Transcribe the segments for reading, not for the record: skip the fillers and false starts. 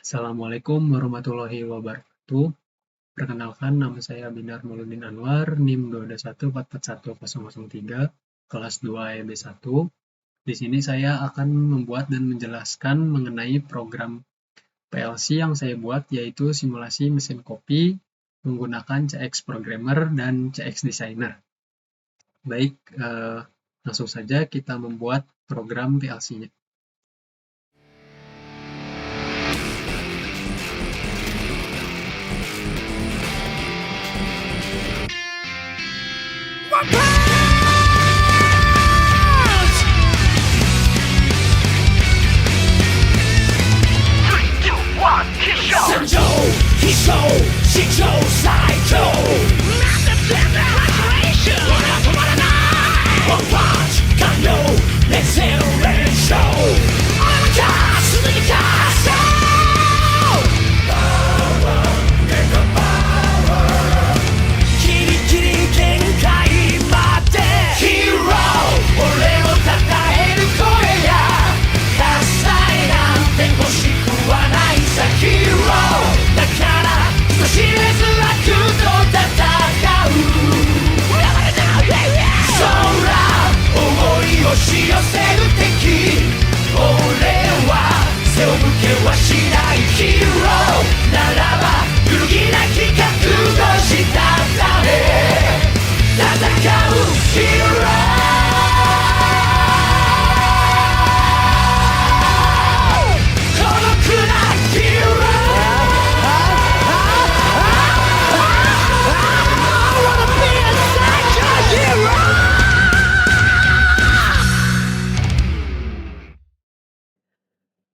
Assalamualaikum warahmatullahi wabarakatuh. Perkenalkan, nama saya Binar Mauludin Anwar, NIM 221441003, kelas 2 EB1. Di sini saya akan membuat dan menjelaskan mengenai program PLC yang saya buat, yaitu simulasi mesin kopi menggunakan CX Programmer dan CX Designer. Baik, langsung saja kita membuat program PLC-nya.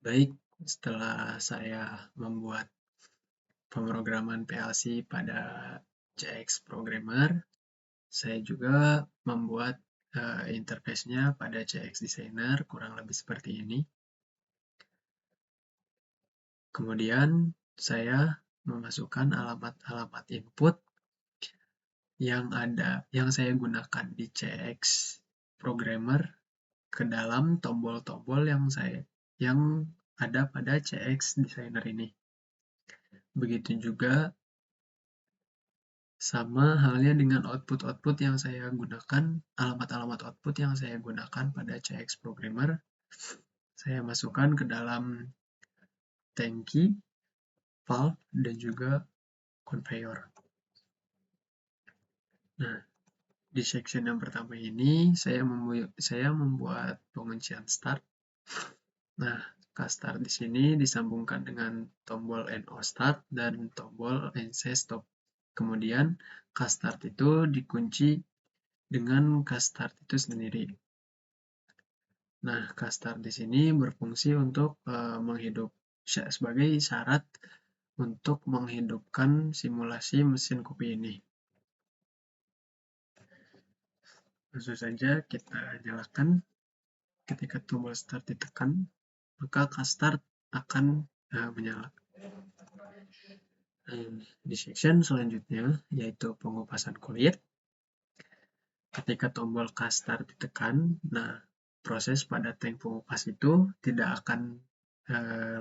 Baik, setelah saya membuat pemrograman PLC pada CX Programmer, saya juga membuat interface-nya pada CX Designer, kurang lebih seperti ini. Kemudian saya memasukkan alamat-alamat input yang saya gunakan di CX Programmer ke dalam tombol-tombol yang ada pada CX Designer ini. Begitu juga sama halnya dengan output-output yang saya gunakan, alamat-alamat output yang saya gunakan pada CX Programmer, saya masukkan ke dalam tangki, valve, dan juga conveyor. Nah, di section yang pertama ini saya membuat penguncian start. Nah, start di sini disambungkan dengan tombol NO start dan tombol NC stop. Kemudian start itu dikunci dengan start itu sendiri. Nah, start di sini berfungsi untuk sebagai syarat untuk menghidupkan simulasi mesin kopi ini. Langsung saja kita nyalakan. Ketika tombol start ditekan, maka start akan menyala. Di section selanjutnya, yaitu pengupasan kulit. Ketika tombol start ditekan, nah proses pada tank pengupas itu tidak akan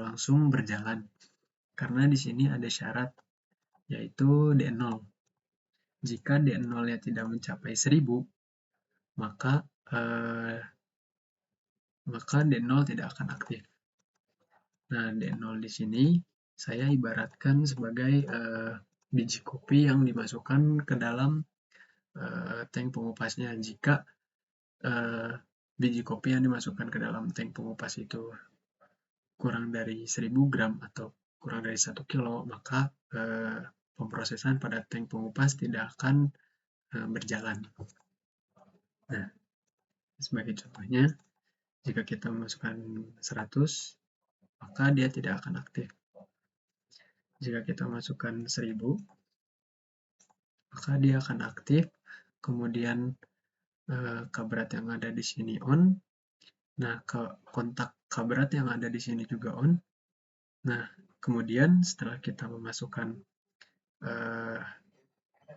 langsung berjalan. Karena di sini ada syarat, yaitu D0. Jika D0-nya tidak mencapai 1000, maka D0 tidak akan aktif. Nah, D0 di sini saya ibaratkan sebagai biji kopi yang dimasukkan ke dalam tank pengupasnya. Jika biji kopi yang dimasukkan ke dalam tank pengupas itu kurang dari 1000 gram atau kurang dari 1 kilo, maka pemrosesan pada tank pengupas tidak akan berjalan. Nah, sebagai contohnya, jika kita memasukkan 100, maka dia tidak akan aktif. Jika kita masukkan 1000, maka dia akan aktif. Kemudian kabrat yang ada di sini on. Nah, kontak kabrat yang ada di sini juga on. Nah, kemudian setelah kita memasukkan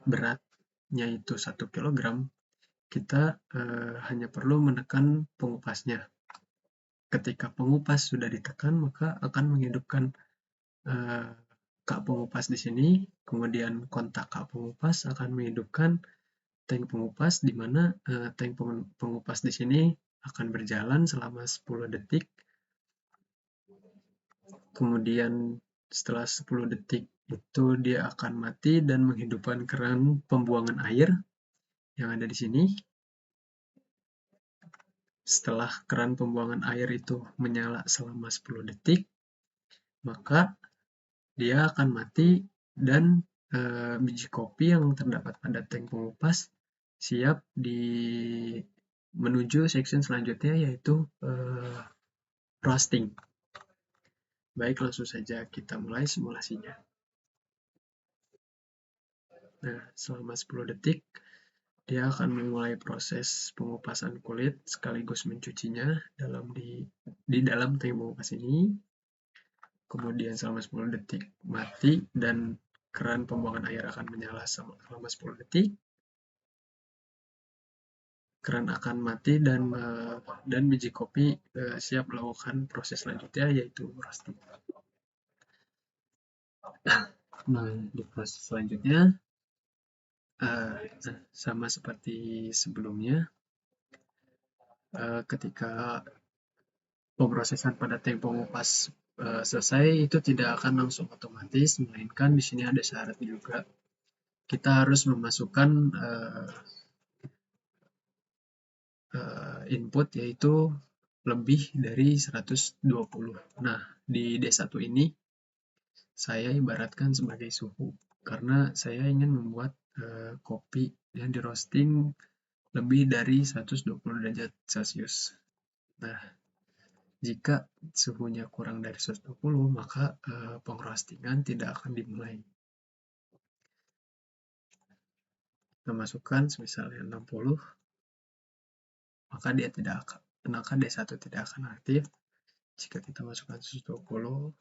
beratnya itu 1 kg, kita hanya perlu menekan pengupasnya. Ketika pengupas sudah ditekan, maka akan menghidupkan kap pengupas di sini, kemudian kontak kap pengupas akan menghidupkan tank pengupas, di mana tank pengupas di sini akan berjalan selama 10 detik. Kemudian setelah 10 detik itu dia akan mati dan menghidupkan keran pembuangan air yang ada di sini. Setelah keran pembuangan air itu menyala selama 10 detik, maka dia akan mati dan biji kopi yang terdapat pada tank pengupas siap menuju section selanjutnya, yaitu roasting. Baik, langsung saja kita mulai simulasinya. Nah, selama 10 detik dia akan memulai proses pengupasan kulit sekaligus mencucinya di dalam tank pengupas ini. Kemudian selama 10 detik mati dan keran pembuangan air akan menyala selama 10 detik. Keran akan mati dan biji kopi siap melakukan proses selanjutnya, yaitu roasting. Nah, di proses selanjutnya sama seperti sebelumnya, ketika pemrosesan pada tank pengupas selesai, itu tidak akan langsung otomatis, melainkan di sini ada syarat juga. Kita harus memasukkan input, yaitu lebih dari 120. Nah, di D1 ini saya ibaratkan sebagai suhu, karena saya ingin membuat kopi yang di roasting lebih dari 120 derajat Celcius. Nah, jika suhunya kurang dari 120, maka pengroastingan tidak akan dimulai. Kita masukkan misalnya 60, maka D1 tidak akan aktif. Jika kita masukkan 120,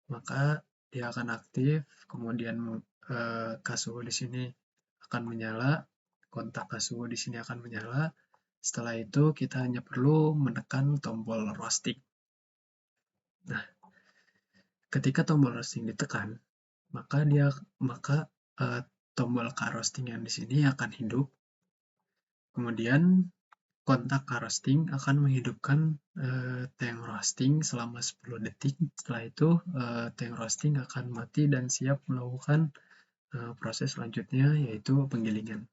maka dia akan aktif. Kemudian kasuhu di sini akan menyala, kontak kasuhu di sini akan menyala. Setelah itu kita hanya perlu menekan tombol roasting. Nah, ketika tombol roasting ditekan, maka tombol K roasting yang di sini akan hidup. Kemudian kontak K roasting akan menghidupkan tank roasting selama 10 detik. Setelah itu tank roasting akan mati dan siap melakukan proses selanjutnya, yaitu penggilingan.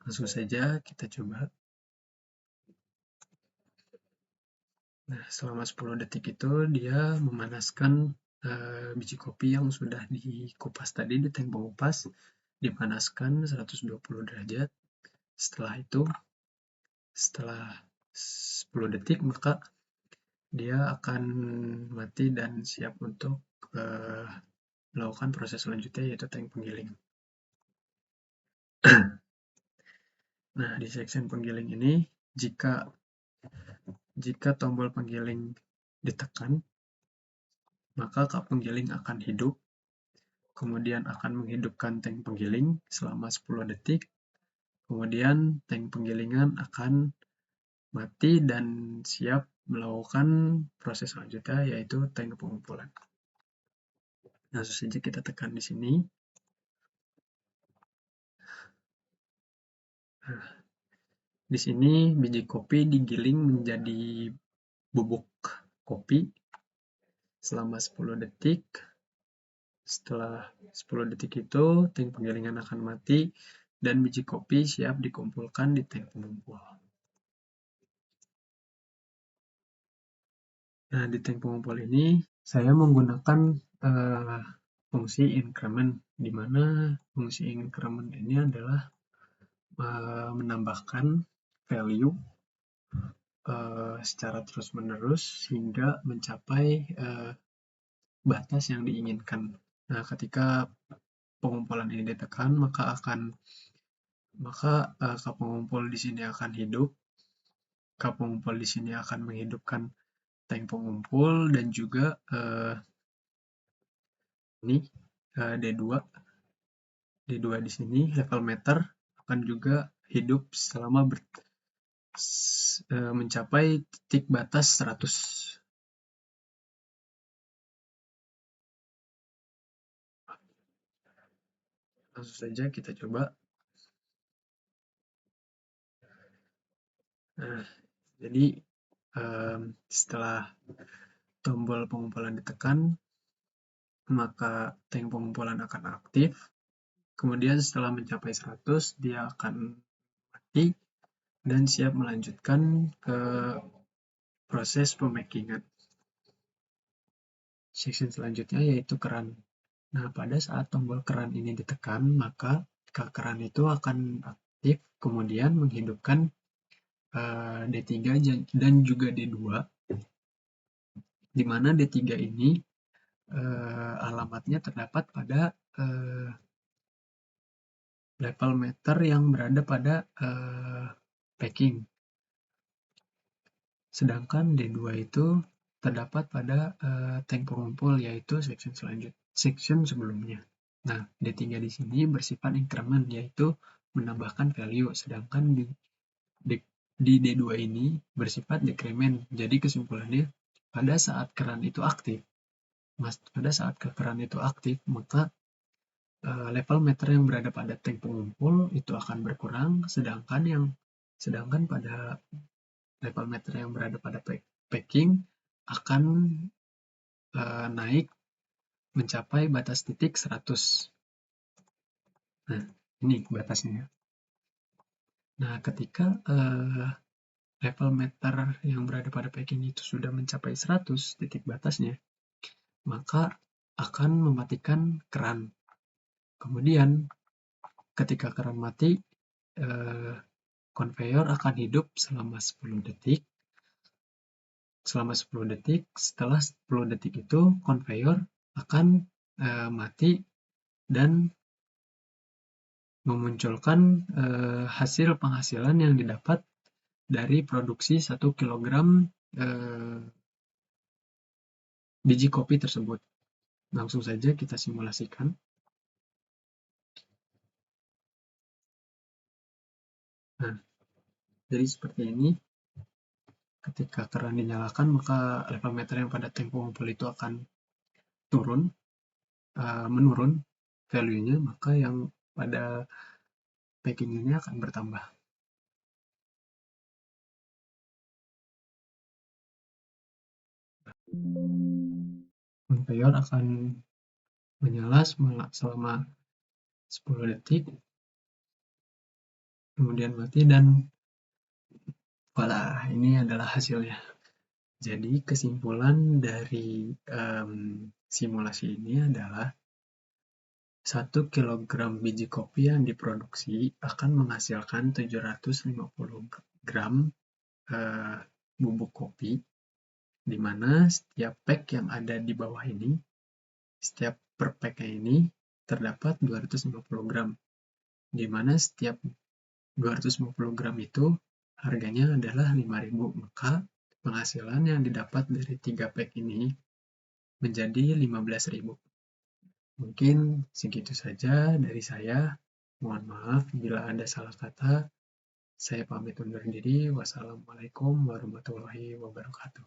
Langsung saja kita coba. Nah, selama 10 detik itu dia memanaskan biji kopi yang sudah dikupas tadi di tank pengupas, dipanaskan 120 derajat. Setelah itu, setelah 10 detik, maka dia akan mati dan siap untuk melakukan proses selanjutnya, yaitu tank penggiling. Nah, di section penggiling ini, jika tombol penggiling ditekan, maka kap penggiling akan hidup, kemudian akan menghidupkan tank penggiling selama 10 detik, kemudian tank penggilingan akan mati dan siap melakukan proses selanjutnya, yaitu tank pengumpulan. Langsung saja kita tekan di sini. Nah, di sini biji kopi digiling menjadi bubuk kopi selama 10 detik. Setelah 10 detik itu, tank penggilingan akan mati dan biji kopi siap dikumpulkan di tank pengumpul. Nah, di tank pengumpul ini saya menggunakan fungsi increment, di mana fungsi increment ini adalah menambahkan value secara terus-menerus hingga mencapai batas yang diinginkan. Nah, ketika pengumpulan ini ditekan, maka kap pengumpul di sini akan hidup. Kap pengumpul di sini akan menghidupkan tank pengumpul, dan juga ini D2 di sini level meter akan juga hidup selama mencapai titik batas 100. Langsung saja kita coba. Nah, jadi setelah tombol pengumpulan ditekan, maka tank pengumpulan akan aktif. Kemudian setelah mencapai 100, dia akan mati dan siap melanjutkan ke proses pemakingan. Section selanjutnya yaitu keran. Nah, pada saat tombol keran ini ditekan, maka keran itu akan aktif, kemudian menghidupkan D3 dan juga D2, di mana D3 ini alamatnya terdapat pada level meter yang berada pada packing. Sedangkan D2 itu terdapat pada tank pengumpul, yaitu section sebelumnya. Nah, D3 di sini bersifat increment, yaitu menambahkan value, sedangkan di D2 ini bersifat decrement. Jadi kesimpulannya, pada saat keran itu aktif, maka level meter yang berada pada tank pengumpul itu akan berkurang, sedangkan pada level meter yang berada pada packing akan naik mencapai batas titik 100. Nah, ini batasnya. Nah, ketika level meter yang berada pada packing itu sudah mencapai 100 titik batasnya, maka akan mematikan keran. Kemudian ketika keran mati, conveyor akan hidup selama 10 detik. Selama 10 detik, setelah 10 detik itu conveyor akan mati dan memunculkan hasil penghasilan yang didapat dari produksi 1 kg biji kopi tersebut. Langsung saja kita simulasikan. Nah, jadi seperti ini. Ketika keran dinyalakan, maka level meter yang pada tank pengumpul itu akan menurun value-nya, maka yang pada packing ini akan bertambah. Conveyor akan menyala selama 10 detik, kemudian mati, dan voila, ini adalah hasilnya. Jadi kesimpulan dari simulasi ini adalah 1 kg biji kopi yang diproduksi akan menghasilkan 750 gram bubuk kopi, di mana setiap pack yang ada di bawah ini, setiap per pack ini terdapat 250 gram, di mana setiap 250 gram itu harganya adalah 5.000, maka penghasilan yang didapat dari 3 pack ini menjadi 15.000. Mungkin segitu saja dari saya. Mohon maaf bila ada salah kata. Saya pamit undur diri. Wassalamualaikum warahmatullahi wabarakatuh.